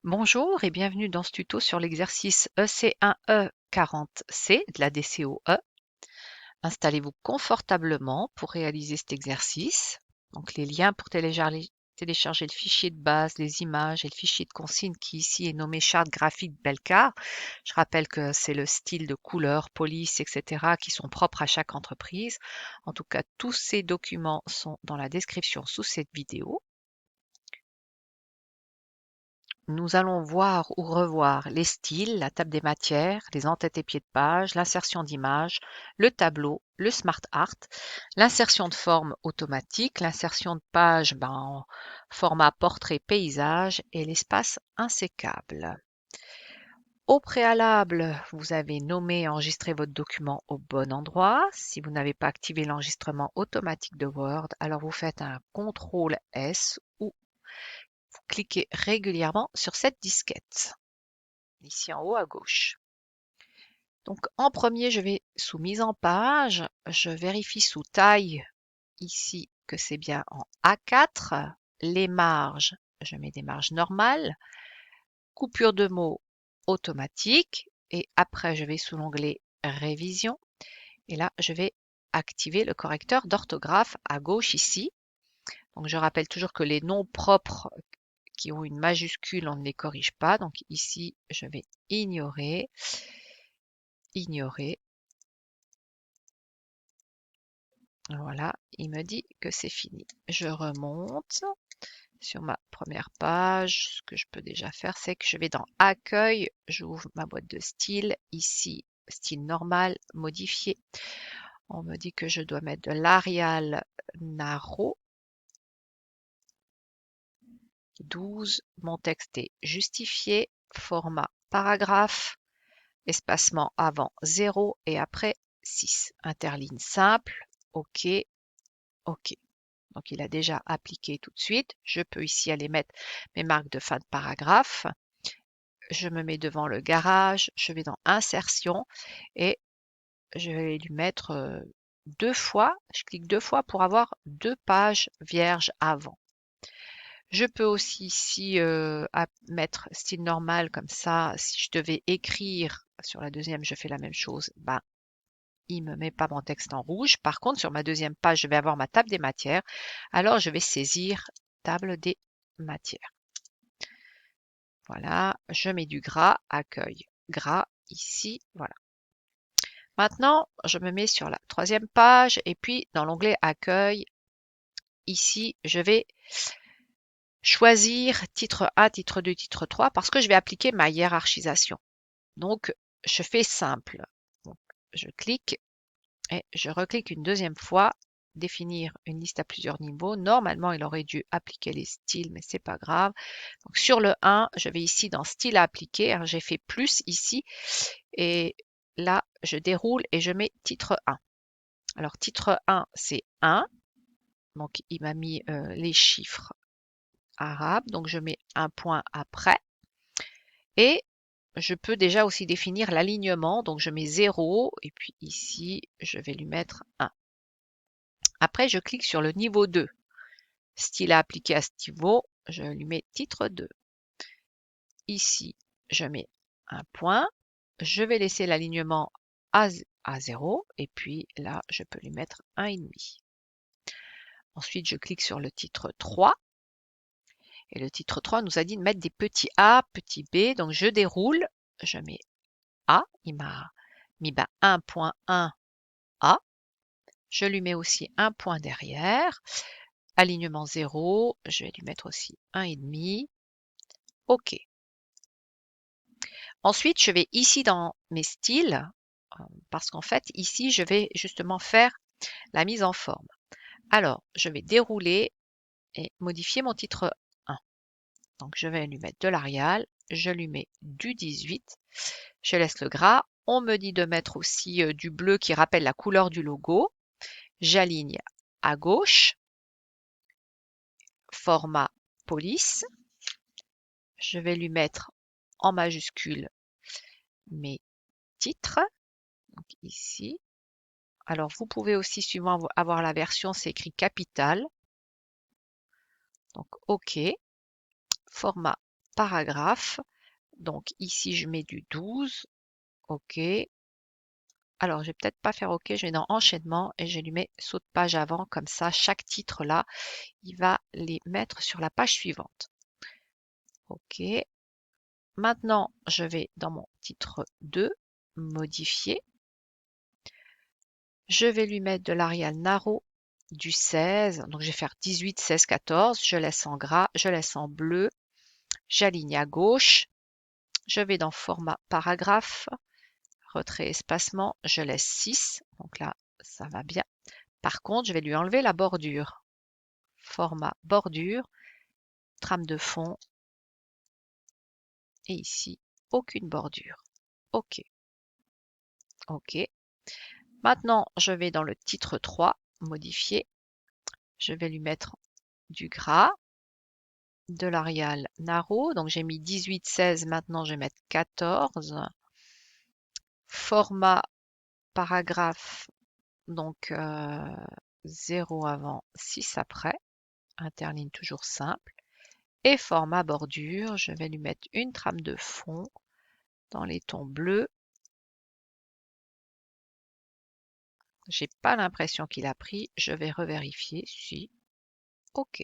Bonjour et bienvenue dans ce tuto sur l'exercice EC1E40C de la DCOE. Installez-vous confortablement pour réaliser cet exercice. Donc les liens pour télécharger le fichier de base, les images et le fichier de consigne qui ici est nommé charte graphique Belcar. Je rappelle que c'est le style de couleur, police, etc. qui sont propres à chaque entreprise. En tout cas, tous ces documents sont dans la description sous cette vidéo. Nous allons voir ou revoir les styles, la table des matières, les entêtes et pieds de page, l'insertion d'images, le tableau, le smart art, l'insertion de forme automatique, l'insertion de page en format portrait paysage et l'espace insécable. Au préalable, vous avez nommé et enregistré votre document au bon endroit. Si vous n'avez pas activé l'enregistrement automatique de Word, alors vous faites un CTRL S ou vous cliquez régulièrement sur cette disquette, ici en haut à gauche. Donc en premier, je vais sous mise en page, je vérifie sous taille ici que c'est bien en A4. Les marges, je mets des marges normales. Coupure de mots automatique. Et après, je vais sous l'onglet révision. Et là, je vais activer le correcteur d'orthographe à gauche ici. Donc je rappelle toujours que les noms propres qui ont une majuscule, on ne les corrige pas. Donc ici, je vais ignorer. Voilà, il me dit que c'est fini. Je remonte sur ma première page. Ce que je peux déjà faire, c'est que je vais dans Accueil, j'ouvre ma boîte de style. Ici, style normal, modifié. On me dit que je dois mettre de l'Arial Narrow. 12. Mon texte est justifié. Format paragraphe. Espacement avant 0 et après 6. Interligne simple. OK. OK. Donc, il a déjà appliqué tout de suite. Je peux ici aller mettre mes marques de fin de paragraphe. Je me mets devant le garage. Je vais dans Insertion et je vais lui mettre 2 fois. Je clique 2 fois pour avoir 2 pages vierges avant. Je peux aussi ici mettre style normal comme ça. Si je devais écrire sur la deuxième, je fais la même chose. Il ne me met pas mon texte en rouge. Par contre, sur ma deuxième page, je vais avoir ma table des matières. Alors, je vais saisir table des matières. Voilà, je mets du gras, accueil, gras, ici, voilà. Maintenant, je me mets sur la troisième page et puis dans l'onglet accueil, ici, je vais choisir titre 1, titre 2, titre 3 parce que je vais appliquer ma hiérarchisation. Donc, je fais simple. Donc, je clique et je reclique une deuxième fois, définir une liste à plusieurs niveaux. Normalement, il aurait dû appliquer les styles, mais c'est pas grave. Donc, sur le 1, je vais ici dans style à appliquer. J'ai fait plus ici et là, je déroule et je mets titre 1. Alors, titre 1, c'est 1. Donc, il m'a mis les chiffres arabes. Donc, je mets un point après. Et je peux déjà aussi définir l'alignement. Donc, je mets 0 et puis ici, je vais lui mettre 1. Après, je clique sur le niveau 2. Style à appliquer à ce niveau, je lui mets titre 2. Ici, je mets un point. Je vais laisser l'alignement à 0 et puis là, je peux lui mettre 1,5. Ensuite, je clique sur le titre 3. Et le titre 3 nous a dit de mettre des petits a, petits b. Donc, je déroule. Je mets a. Il m'a mis 1.1 a. Je lui mets aussi un point derrière. Alignement 0. Je vais lui mettre aussi 1,5. OK. Ensuite, je vais ici dans mes styles, parce qu'en fait, ici, je vais justement faire la mise en forme. Alors, je vais dérouler et modifier mon titre 1. Donc, je vais lui mettre de l'Arial, je lui mets du 18, je laisse le gras. On me dit de mettre aussi du bleu qui rappelle la couleur du logo. J'aligne à gauche, format police. Je vais lui mettre en majuscule mes titres, donc ici. Alors, vous pouvez aussi, suivant avoir la version, c'est écrit capital. Donc, OK. Format paragraphe. Donc ici, je mets du 12. OK. Alors, je vais peut-être pas faire OK, je vais dans enchaînement et je lui mets saut de page avant. Comme ça, chaque titre là, il va les mettre sur la page suivante. OK. Maintenant, je vais dans mon titre 2, modifier. Je vais lui mettre de l'Arial Narrow du 16. Donc, je vais faire 18, 16, 14. Je laisse en gras, je laisse en bleu. J'aligne à gauche. Je vais dans format paragraphe. Retrait espacement. Je laisse 6. Donc là, ça va bien. Par contre, je vais lui enlever la bordure. Format bordure. Trame de fond. Et ici, aucune bordure. OK. OK. Maintenant, je vais dans le titre 3, modifier. Je vais lui mettre du gras, de l'Arial Narrow. Donc, j'ai mis 18, 16. Maintenant, je vais mettre 14. Format paragraphe. Donc, 0 avant, 6 après. Interligne toujours simple. Et format bordure, je vais lui mettre une trame de fond dans les tons bleus. J'ai pas l'impression qu'il a pris. Je vais revérifier. Si. OK.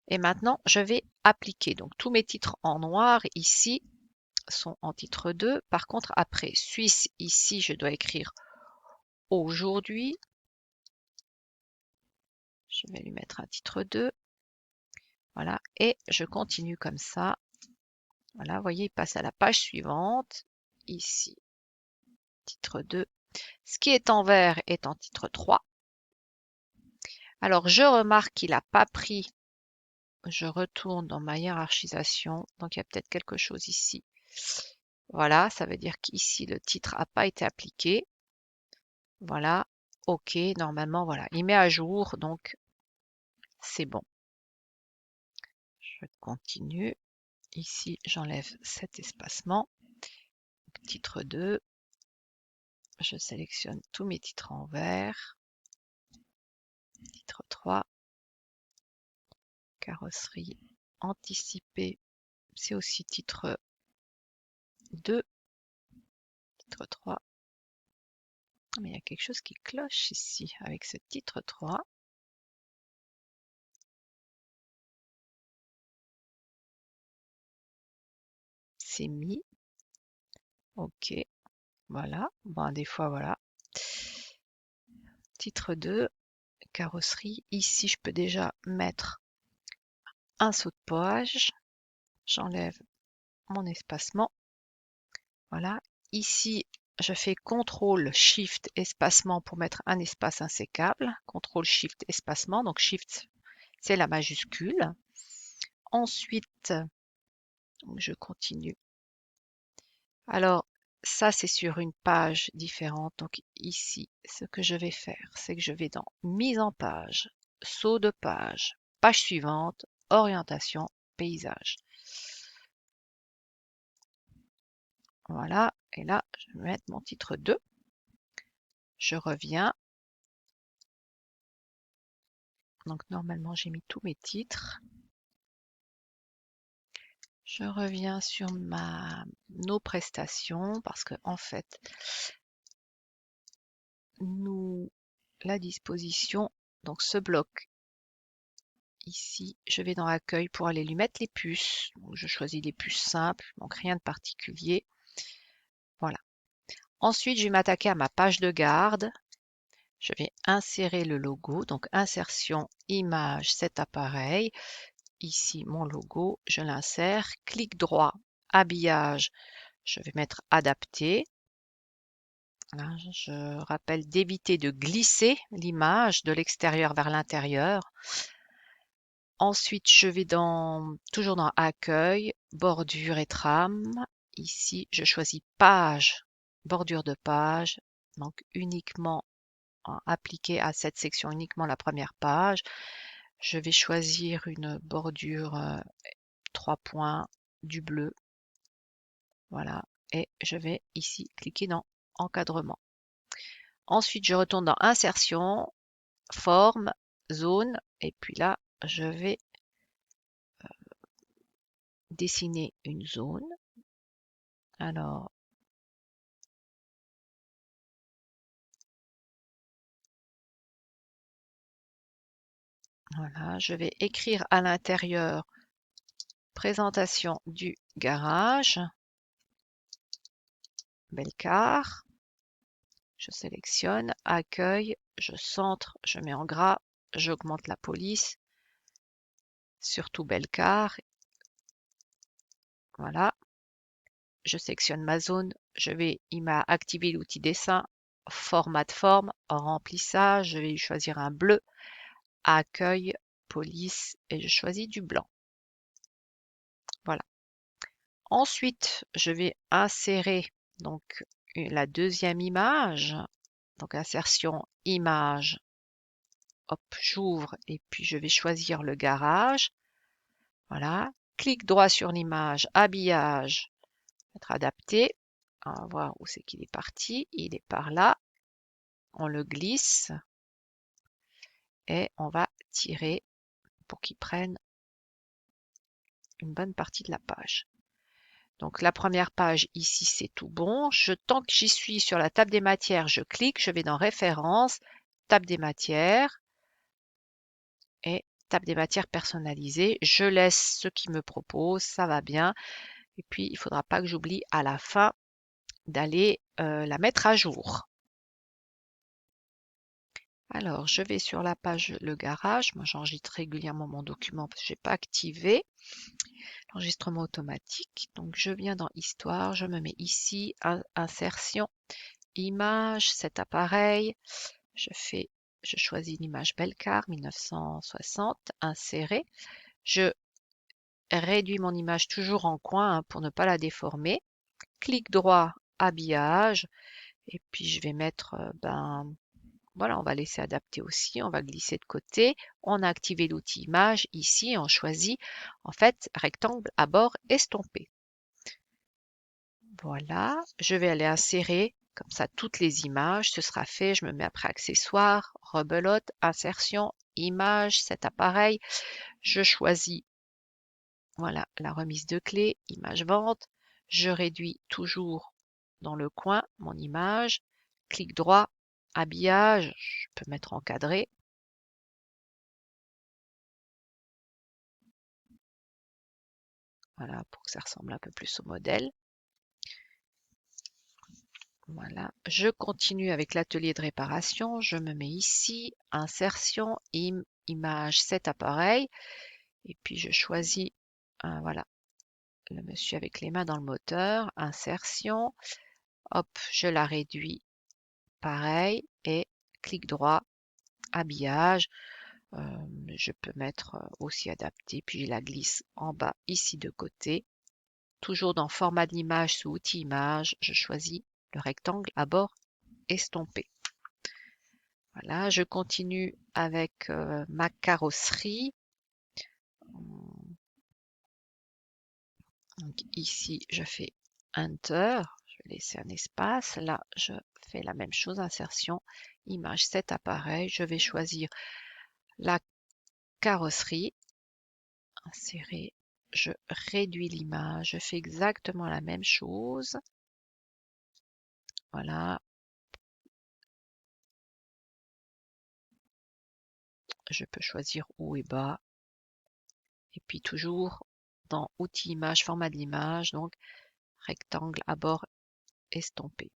Et maintenant, je vais appliquer. Donc, tous mes titres en noir ici sont en titre 2. Par contre, après Suisse, ici, je dois écrire aujourd'hui. Je vais lui mettre un titre 2. Voilà. Et je continue comme ça. Voilà, vous voyez, il passe à la page suivante. Ici, titre 2. Ce qui est en vert est en titre 3. Alors, je remarque qu'il n'a pas pris. Je retourne dans ma hiérarchisation. Donc, il y a peut-être quelque chose ici. Voilà, ça veut dire qu'ici, le titre n'a pas été appliqué. Voilà, OK, normalement, voilà. Il met à jour, donc c'est bon. Je continue. Ici, j'enlève cet espacement. Titre 2. Je sélectionne tous mes titres en vert. Titre 3. Carrosserie anticipée. C'est aussi titre 2. Titre 3. Mais il y a quelque chose qui cloche ici avec ce titre 3. C'est mis. OK. Voilà. Bon, des fois, voilà. Titre 2. Carrosserie. Ici, je peux déjà mettre un saut de page. J'enlève mon espacement. Voilà. Ici, je fais CTRL SHIFT espacement pour mettre un espace insécable. CTRL SHIFT espacement. Donc SHIFT, c'est la majuscule. Ensuite, je continue. Alors, ça, c'est sur une page différente. Donc ici, ce que je vais faire, c'est que je vais dans Mise en page, saut de page, page suivante, orientation, paysage. Voilà, et là, je vais mettre mon titre 2. Je reviens. Donc normalement, j'ai mis tous mes titres. Je reviens sur nos prestations parce que en fait, la disposition, donc ce bloc ici, je vais dans Accueil pour aller lui mettre les puces. Donc, je choisis les puces simples, donc rien de particulier. Voilà. Ensuite, je vais m'attaquer à ma page de garde. Je vais insérer le logo, donc insertion, image, cet appareil. Ici, mon logo, je l'insère. Clic droit, habillage, je vais mettre adapter. Voilà, je rappelle d'éviter de glisser l'image de l'extérieur vers l'intérieur. Ensuite, je vais toujours dans Accueil, bordure et trame. Ici, je choisis Page, bordure de page. Donc, uniquement appliquer à cette section, uniquement la première page. Je vais choisir une bordure 3 points, du bleu. Voilà. Et je vais ici cliquer dans Encadrement. Ensuite, je retourne dans Insertion, Forme, Zone. Et puis là, je vais dessiner une zone. Alors, voilà, je vais écrire à l'intérieur présentation du garage, Bellecar. Je sélectionne, accueil, je centre, je mets en gras, j'augmente la police, surtout Bellecar. Voilà, je sélectionne ma zone, il m'a activé l'outil dessin, format de forme, remplissage, je vais choisir un bleu, accueil, police et je choisis du blanc. Voilà. Ensuite, je vais insérer donc la deuxième image, donc insertion image. Hop, j'ouvre et puis je vais choisir le garage. Voilà, clic droit sur l'image, habillage, être adapté. On va voir où c'est qu'il est parti. Il est par là. On le glisse et on va tirer pour qu'il prenne une bonne partie de la page. Donc la première page ici, c'est tout bon. Tant que j'y suis sur la table des matières, je clique, je vais dans références, table des matières et table des matières personnalisées. Je laisse ce qu'il me propose, ça va bien. Et puis, il ne faudra pas que j'oublie à la fin d'aller la mettre à jour. Alors, je vais sur la page Le Garage. Moi, j'enregistre régulièrement mon document parce que je n'ai pas activé l'enregistrement automatique. Donc, je viens dans Histoire, je me mets ici, Insertion, Image, cet appareil. Je choisis l'image Bellecar 1960, Insérer. Je réduis mon image toujours en coin pour ne pas la déformer. Clic droit, Habillage. Et puis, je vais mettre, voilà, on va laisser adapter aussi, on va glisser de côté. On a activé l'outil image. Ici, on choisit en fait rectangle à bord estompé. Voilà, je vais aller insérer comme ça toutes les images. Ce sera fait. Je me mets après accessoires, rebelote, insertion, image, cet appareil. Je choisis voilà la remise de clé, image vente. Je réduis toujours dans le coin mon image. Clic droit, habillage, je peux mettre encadré. Voilà, pour que ça ressemble un peu plus au modèle. Voilà, je continue avec l'atelier de réparation. Je me mets ici, insertion, image, cet appareil. Et puis je choisis, voilà, le monsieur avec les mains dans le moteur, insertion. Hop, je la réduis, pareil, et clic droit, habillage. Je peux mettre aussi adapté, puis je la glisse en bas ici de côté. Toujours dans format de l'image sous outil image, je choisis le rectangle à bord estompé. Voilà, je continue avec ma carrosserie. Donc ici, je fais Enter. Je vais laisser un espace. Là, je fais la même chose, insertion, image, cet appareil. Je vais choisir la carrosserie. Insérer. Je réduis l'image. Je fais exactement la même chose. Voilà. Je peux choisir haut et bas. Et puis toujours dans outils image, format de l'image, donc rectangle à bord estompé.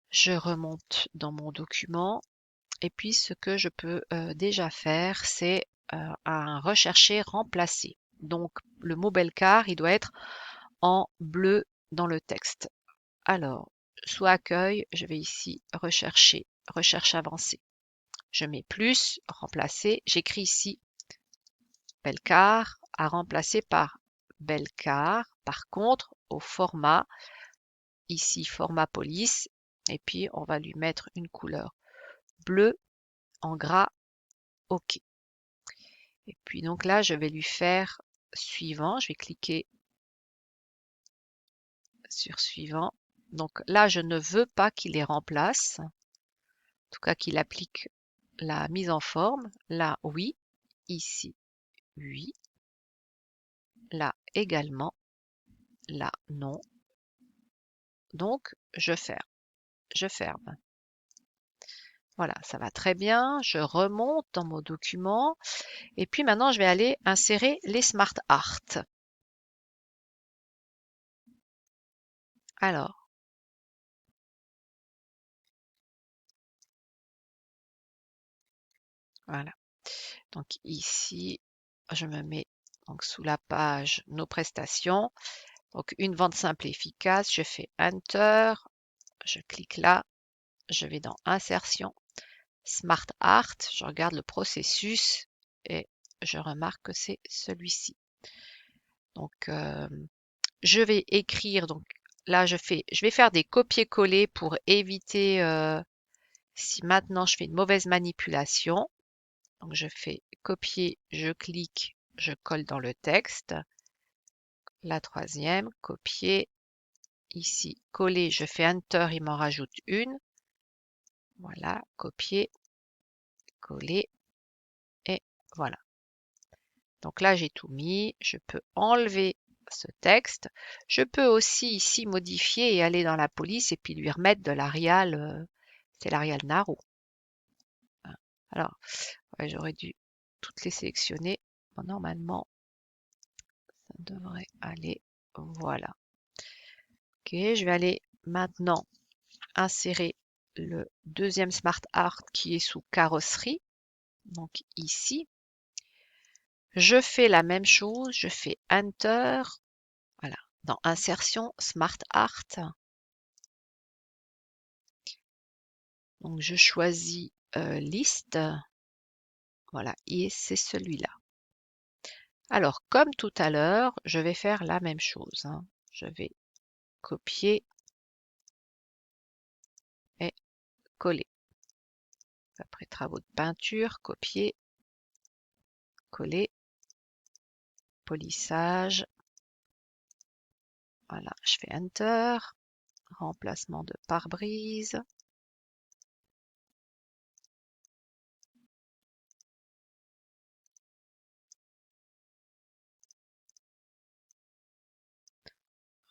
Je remonte dans mon document et puis ce que je peux déjà faire, c'est un rechercher, remplacer. Donc le mot Bellecar, il doit être en bleu dans le texte. Alors, sous accueil, je vais ici rechercher, recherche avancée. Je mets plus, remplacer, j'écris ici Bellecar à remplacer par Bellecar. Par contre, au format, ici format police, et puis on va lui mettre une couleur bleue en gras, OK. Et puis donc là, je vais lui faire suivant, je vais cliquer sur suivant. Donc là, je ne veux pas qu'il les remplace, en tout cas qu'il applique la mise en forme. Là, oui, ici, oui. là également, là non. Donc, je ferme. Voilà, ça va très bien. Je remonte dans mon document. Et puis maintenant, je vais aller insérer les Smart Art. Alors, voilà. Donc ici, je me mets donc sous la page Nos prestations. Donc une vente simple et efficace. Je fais Enter. Je clique là. Je vais dans Insertion. Smart Art. Je regarde le processus et je remarque que c'est celui-ci. Donc, je vais écrire. Donc là, je vais faire des copier-coller pour éviter si maintenant je fais une mauvaise manipulation. Donc je fais copier, je clique, je colle dans le texte. La troisième, copier, ici, coller, je fais Enter, il m'en rajoute une. Voilà, copier, coller, et voilà. Donc là, j'ai tout mis. Je peux enlever ce texte. Je peux aussi ici modifier et aller dans la police et puis lui remettre de l'Arial. C'est l'Arial Narrow. Alors, ouais, j'aurais dû toutes les sélectionner. Bon, normalement, ça devrait aller. Voilà. Ok, je vais aller maintenant insérer le deuxième Smart Art qui est sous carrosserie. Donc ici, je fais la même chose. Je fais Enter. Voilà. Dans Insertion, Smart Art. Donc je choisis Liste. Voilà, et c'est celui-là. Alors, comme tout à l'heure, je vais faire la même chose. Je vais copier et coller. Après travaux de peinture, copier, coller, polissage. Voilà, je fais Enter. Remplacement de pare-brise.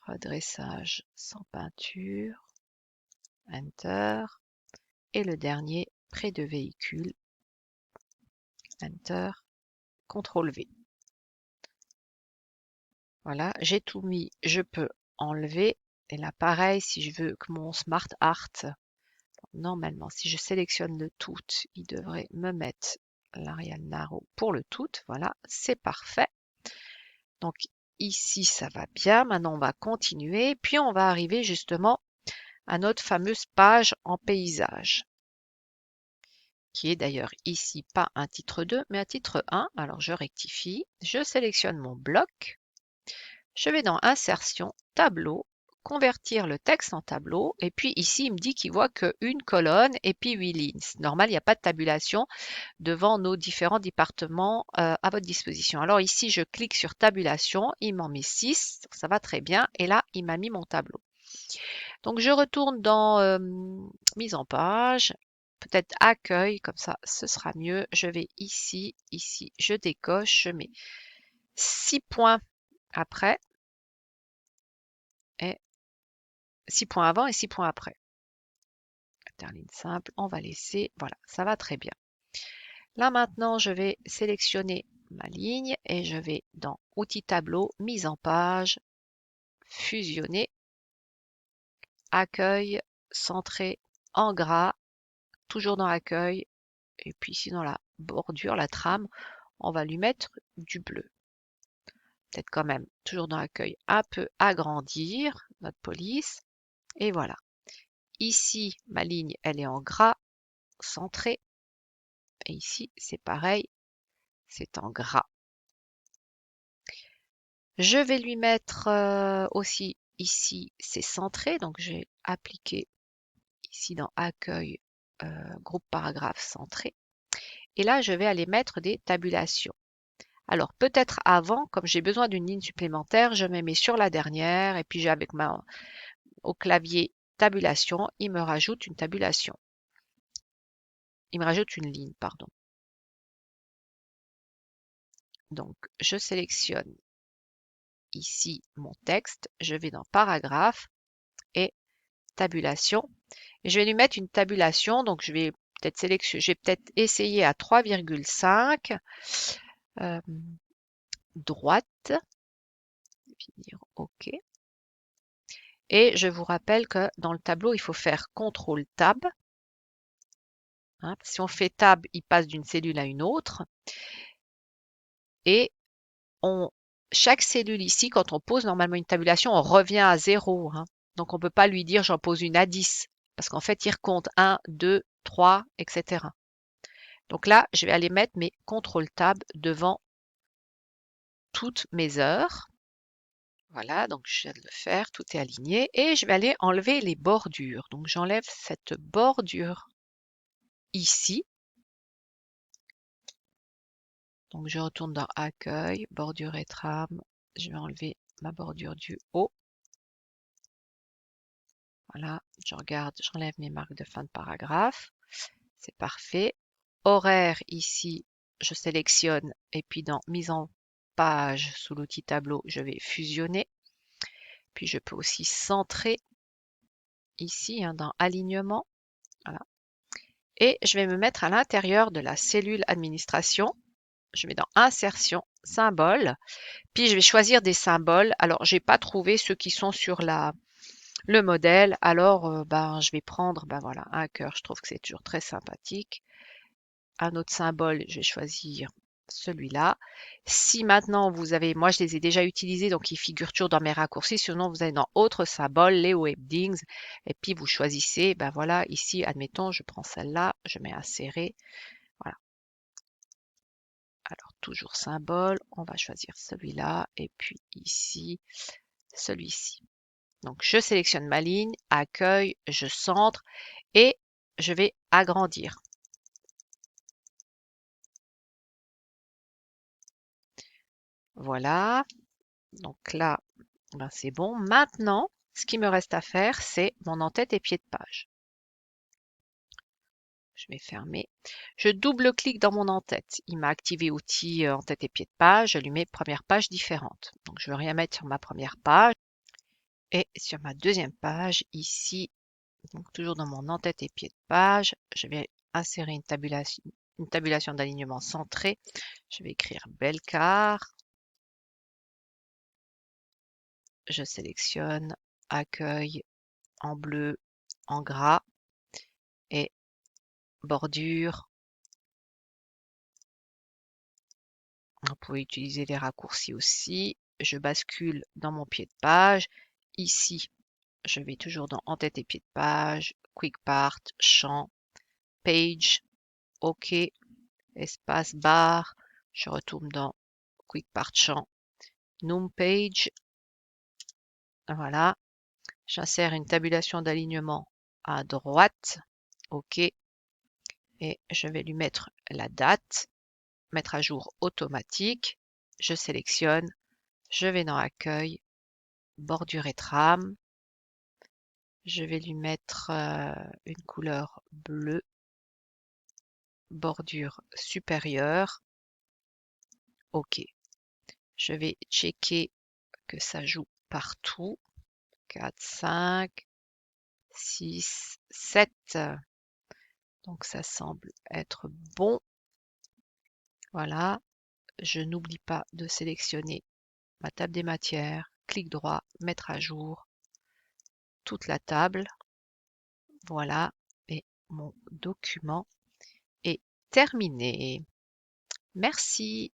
Redressage sans peinture. Enter. Et le dernier, près de véhicule. Enter. CTRL V. Voilà, j'ai tout mis. Je peux enlever. Et là, pareil, si je veux que mon Smart Art, normalement, si je sélectionne le tout, il devrait me mettre l'Arial Narrow pour le tout. Voilà, c'est parfait. Donc ici, ça va bien. Maintenant, on va continuer. Puis, on va arriver justement à notre fameuse page en paysage, qui est d'ailleurs ici pas un titre 2, mais un titre 1. Alors, je rectifie. Je sélectionne mon bloc. Je vais dans Insertion, Tableau, convertir le texte en tableau. Et puis ici, il me dit qu'il voit qu'une colonne et puis 8 lignes. Normal, il n'y a pas de tabulation devant nos différents départements à votre disposition. Alors ici, je clique sur tabulation. Il m'en met 6. Ça va très bien. Et là, il m'a mis mon tableau. Donc, je retourne dans mise en page. Peut-être accueil, comme ça, ce sera mieux. Je vais ici, je décoche, je mets 6 points après. Et 6 points avant et 6 points après. Interligne simple, on va laisser, voilà, ça va très bien. Là maintenant, je vais sélectionner ma ligne et je vais dans Outils tableau, mise en page, fusionner, accueil, centré en gras, toujours dans accueil, et puis ici dans la bordure, la trame, on va lui mettre du bleu. Peut-être quand même, toujours dans accueil, un peu agrandir notre police, et voilà. Ici, ma ligne, elle est en gras, centrée. Et ici, c'est pareil, c'est en gras. Je vais lui mettre aussi ici, c'est centré. Donc, j'ai appliqué ici dans Accueil, groupe paragraphe centré. Et là, je vais aller mettre des tabulations. Alors, peut-être avant, comme j'ai besoin d'une ligne supplémentaire, je me mets sur la dernière. Et puis, j'ai avec au clavier tabulation, il me rajoute une tabulation. Il me rajoute une ligne, pardon. Donc, je sélectionne ici mon texte, je vais dans paragraphe et tabulation. Et je vais lui mettre une tabulation, donc je vais peut-être essayer à 3,5 droite, puis dire OK. Et je vous rappelle que dans le tableau, il faut faire CTRL Tab. Hein, si on fait Tab, il passe d'une cellule à une autre. Et chaque cellule ici, quand on pose normalement une tabulation, on revient à 0. Hein. Donc on ne peut pas lui dire j'en pose une à 10. Parce qu'en fait, il recompte 1, 2, 3, etc. Donc là, je vais aller mettre mes CTRL Tab devant toutes mes heures. Voilà, donc je viens de le faire, tout est aligné. Et je vais aller enlever les bordures. Donc j'enlève cette bordure ici. Donc je retourne dans Accueil, bordure et trame. Je vais enlever ma bordure du haut. Voilà, je regarde, j'enlève mes marques de fin de paragraphe. C'est parfait. Horaire ici, je sélectionne et puis dans Mise en page sous l'outil tableau, je vais fusionner. Puis je peux aussi centrer ici hein, dans Alignement. Voilà. Et je vais me mettre à l'intérieur de la cellule administration. Je vais dans Insertion, Symbole. Puis je vais choisir des symboles. Alors, j'ai pas trouvé ceux qui sont sur le modèle. Alors, je vais prendre voilà, un cœur. Je trouve que c'est toujours très sympathique. Un autre symbole, je vais choisir celui-là. Si maintenant vous avez, moi je les ai déjà utilisés, donc ils figurent toujours dans mes raccourcis. Sinon, vous allez dans Autres symboles, les webdings, et puis vous choisissez, voilà, ici, admettons, je prends celle-là, je mets insérer. Voilà. Alors, toujours symbole, on va choisir celui-là, et puis ici, celui-ci. Donc, je sélectionne ma ligne, accueil, je centre, et je vais agrandir. Voilà. Donc là, c'est bon. Maintenant, ce qui me reste à faire, c'est mon en-tête et pied de page. Je vais fermer. Je double-clique dans mon en-tête. Il m'a activé outil en-tête et pied de page. Je lui mets première page différente. Donc, je ne veux rien mettre sur ma première page. Et sur ma deuxième page, ici, donc toujours dans mon en-tête et pied de page, je vais insérer une tabulation d'alignement centrée. Je vais écrire Belcar. Je sélectionne accueil en bleu, en gras et bordure. Vous pouvez utiliser les raccourcis aussi. Je bascule dans mon pied de page. Ici, je vais toujours dans en-tête et pied de page, Quick Part, champ, Page, OK, espace, barre. Je retourne dans Quick Part, champ, Num Page. Voilà. J'insère une tabulation d'alignement à droite. OK. Et je vais lui mettre la date. Mettre à jour automatique. Je sélectionne. Je vais dans Accueil, bordure et trame. Je vais lui mettre une couleur bleue, bordure supérieure. OK. Je vais checker que ça joue partout. 4, 5, 6, 7. Donc ça semble être bon. Voilà. Je n'oublie pas de sélectionner ma table des matières. Clic droit, mettre à jour toute la table. Voilà. Et mon document est terminé. Merci.